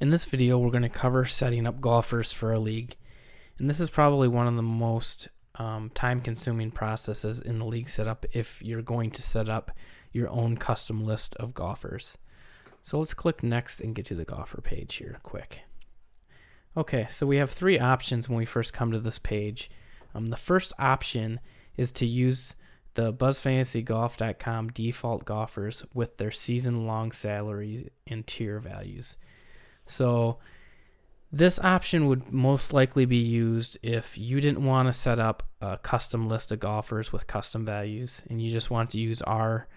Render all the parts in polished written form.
In this video, we're going to cover setting up golfers for a league. And this is probably one of the most time-consuming processes in the league setup if you're going to set up your own custom list of golfers. So let's click next and get to the golfer page here quick. Okay, so we have three options when we first come to this page. The first option is to use the BuzzFantasyGolf.com default golfers with their season-long salary and tier values. So this option would most likely be used if you didn't want to set up a custom list of golfers with custom values and you just want to use our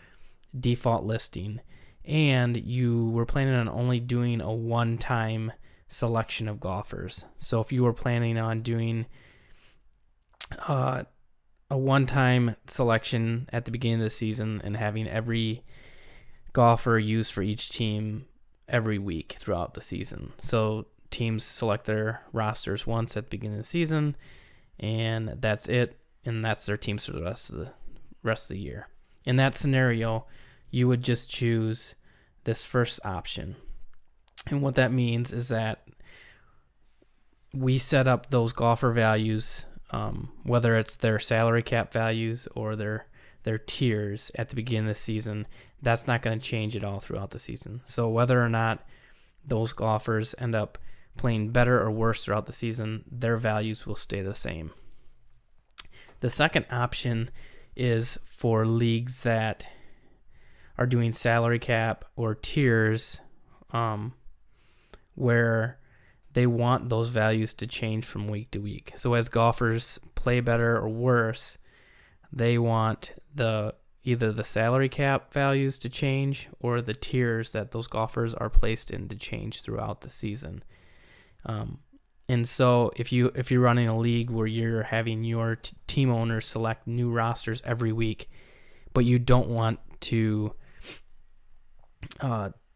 default listing, and you were planning on only doing a one-time selection of golfers. So if you were planning on doing a one-time selection at the beginning of the season and having every golfer used for each team every week throughout the season. So teams select their rosters once at the beginning of the season, and that's it, and that's their teams for the rest of the year. In that scenario, you would just choose this first option. And what that means is that we set up those golfer values, whether it's their salary cap values or their tiers at the beginning of the season. That's not going to change at all throughout the season. So whether or not those golfers end up playing better or worse throughout the season, their values will stay the same. The second option is for leagues that are doing salary cap or tiers, where they want those values to change from week to week. So as golfers play better or worse, they want either the salary cap values to change or the tiers that those golfers are placed in to change throughout the season. And so if you're running a league where you're having your team owners select new rosters every week, but you don't want to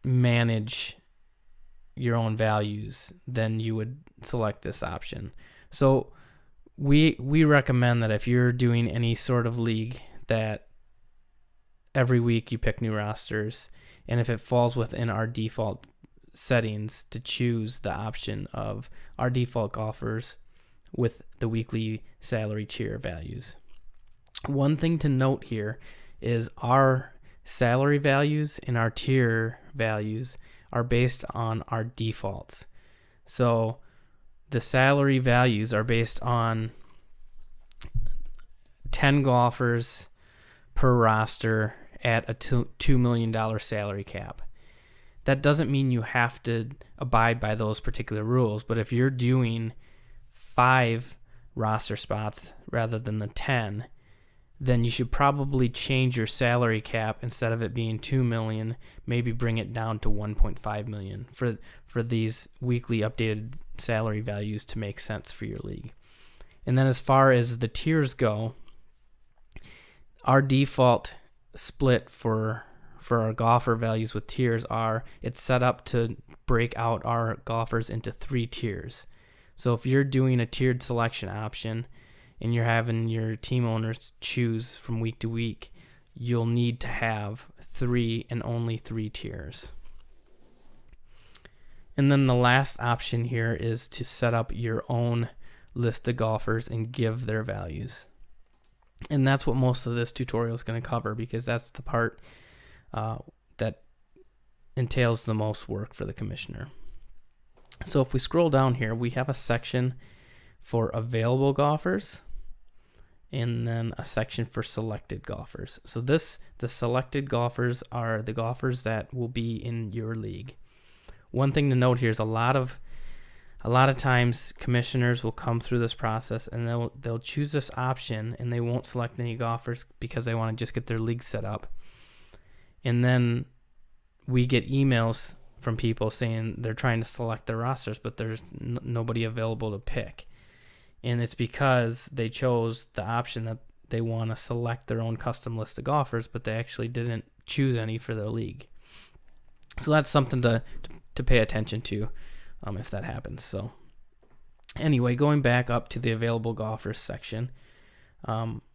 manage your own values, then you would select this option. So we recommend that if you're doing any sort of league that every week you pick new rosters, and if it falls within our default settings, to choose the option of our default golfers with the weekly salary tier values. One thing to note here is our salary values and our tier values are based on our defaults. So the salary values are based on 10 golfers per roster at a $2 million salary cap. That doesn't mean you have to abide by those particular rules, but if you're doing 5 roster spots rather than the 10, then you should probably change your salary cap. Instead of it being $2 million, maybe bring it down to $1.5 million for these weekly updated salary values to make sense for your league. And then as far as the tiers go, our default split for our golfer values with tiers it's set up to break out our golfers into 3 tiers. So if you're doing a tiered selection option and you're having your team owners choose from week to week, you'll need to have 3 and only 3 tiers. And then the last option here is to set up your own list of golfers and give their values. And that's what most of this tutorial is going to cover, because that's the part that entails the most work for the commissioner. So if we scroll down here, we have a section for available golfers and then a section for selected golfers. So the selected golfers are the golfers that will be in your league. One thing to note here is a lot of times commissioners will come through this process and they'll choose this option and they won't select any golfers because they want to just get their league set up. And then we get emails from people saying they're trying to select their rosters, but there's nobody available to pick. And it's because they chose the option that they want to select their own custom list of golfers, but they actually didn't choose any for their league. So that's something to pay attention to if that happens. So anyway, going back up to the available golfers section,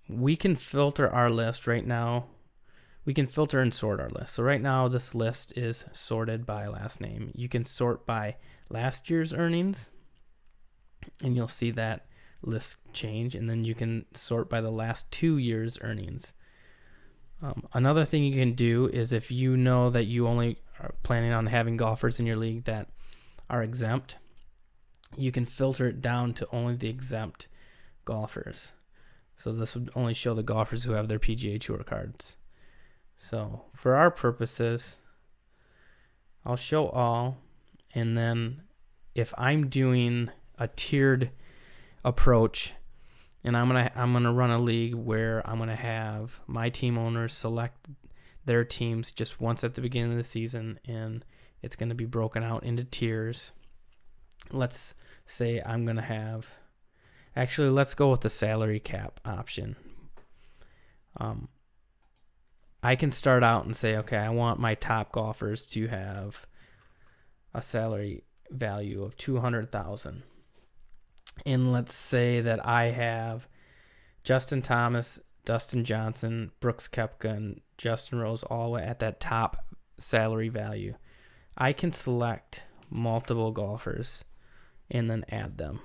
we can filter our list right now we can filter and sort our list. So right now this list is sorted by last name. You can sort by last year's earnings, and you'll see that list change, and then you can sort by the last 2 years earnings. Another thing you can do is, if you know that you only are planning on having golfers in your league that are exempt, you can filter it down to only the exempt golfers. So this would only show the golfers who have their PGA Tour cards. So for our purposes, I'll show all, and then if I'm doing a tiered approach, and I'm gonna run a league where I'm gonna have my team owners select their teams just once at the beginning of the season, and it's gonna be broken out into tiers. Let's say I'm gonna have, actually let's go with the salary cap option. I can start out and say, okay, I want my top golfers to have a salary value of $200,000. And let's say that I have Justin Thomas, Dustin Johnson, Brooks Koepka, and Justin Rose all at that top salary value. I can select multiple golfers and then add them.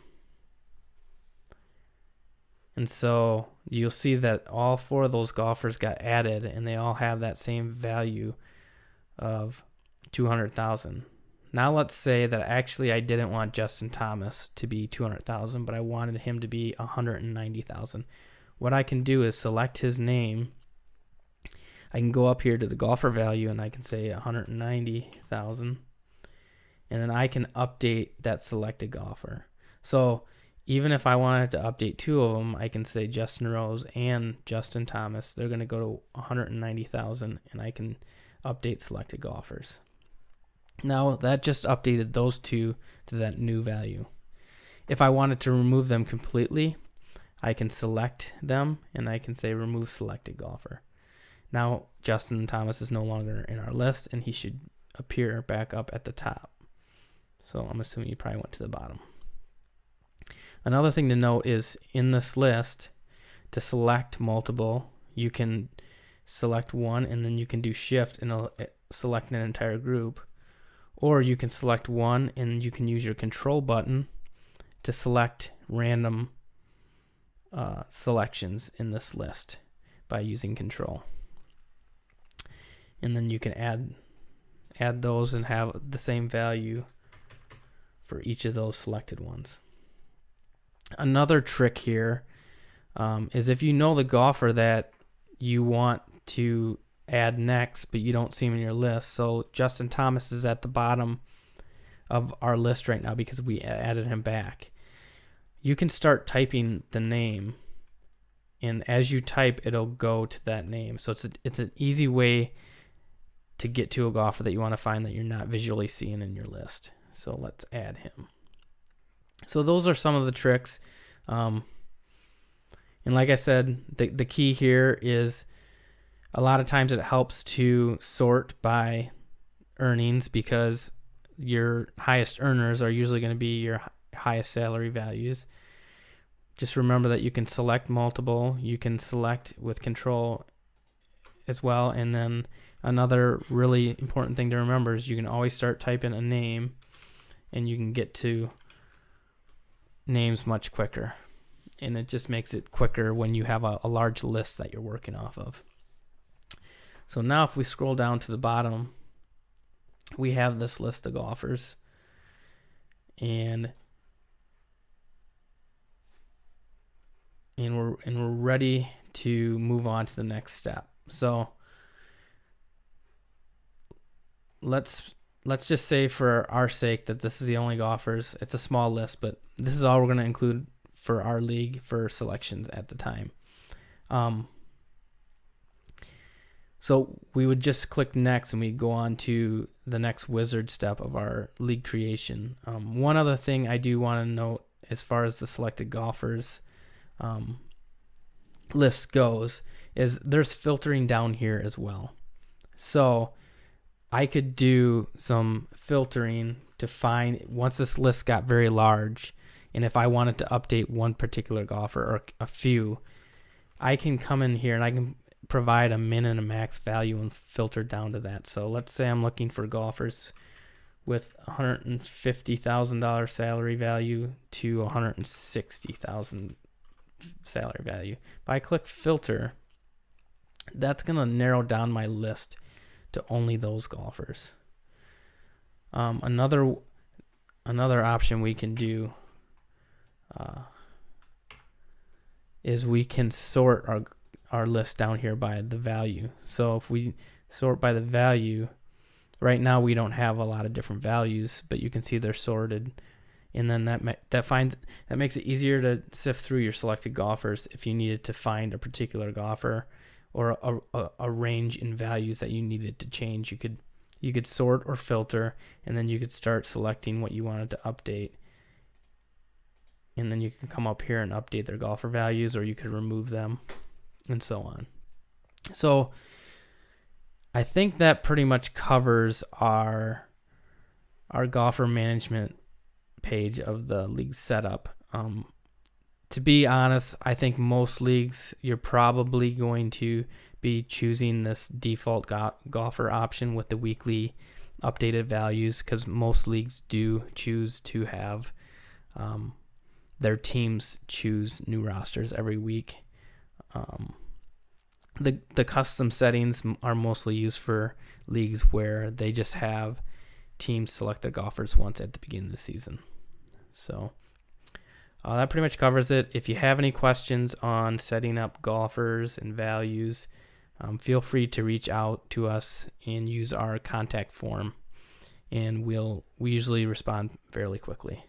And so you'll see that all 4 of those golfers got added, and they all have that same value of $200,000. Now let's say that actually I didn't want Justin Thomas to be $200,000, but I wanted him to be $190,000. What I can do is select his name. I can go up here to the golfer value, and I can say $190,000, and then I can update that selected golfer. So even if I wanted to update 2 of them, I can say Justin Rose and Justin Thomas. They're going to go to $190,000, and I can update selected golfers. Now that just updated those 2 to that new value. If I wanted to remove them completely, I can select them, and I can say remove selected golfer. Now Justin Thomas is no longer in our list, and he should appear back up at the top. So I'm assuming you probably went to the bottom. Another thing to note is, in this list, to select multiple, you can select one, and then you can do shift and select an entire group. Or you can select one, and you can use your control button to select random selections in this list by using control. And then you can add those and have the same value for each of those selected ones. Another trick here is, if you know the golfer that you want to add next, but you don't see him in your list. So Justin Thomas is at the bottom of our list right now because we added him back. You can start typing the name, and as you type, it'll go to that name. So it's an easy way to get to a golfer that you want to find that you're not visually seeing in your list. So let's add him. So those are some of the tricks. And like I said, the key here is, a lot of times it helps to sort by earnings, because your highest earners are usually going to be your highest salary values. Just remember that you can select multiple, you can select with control as well. And then another really important thing to remember is you can always start typing a name, and you can get to names much quicker, and it just makes it quicker when you have a large list that you're working off of. So now if we scroll down to the bottom, we have this list of golfers, and we're ready to move on to the next step. So let's just say, for our sake, that this is the only golfers. It's a small list, but this is all we're going to include for our league for selections at the time. So we would just click next, and we go on to the next wizard step of our league creation. One other thing I do want to note, as far as the selected golfers list goes, is there's filtering down here as well. So I could do some filtering to find, once this list got very large, and if I wanted to update one particular golfer or a few, I can come in here and I can provide a min and a max value and filter down to that. So let's say I'm looking for golfers with $150,000 salary value to $160,000 salary value. If I click filter, that's going to narrow down my list to only those golfers. Another option we can do is we can sort our list down here by the value. So if we sort by the value, right now we don't have a lot of different values, but you can see they're sorted, and then that makes it easier to sift through your selected golfers if you needed to find a particular golfer or a range in values that you needed to change. You could sort or filter, and then you could start selecting what you wanted to update. And then you can come up here and update their golfer values, or you could remove them, and so on. So I think that pretty much covers our golfer management page of the league setup. To be honest, I think most leagues you're probably going to be choosing this default golfer option with the weekly updated values, because most leagues do choose to have their teams choose new rosters every week. The custom settings are mostly used for leagues where they just have teams select their golfers once at the beginning of the season. So that pretty much covers it. If you have any questions on setting up golfers and values, feel free to reach out to us and use our contact form, and we usually respond fairly quickly.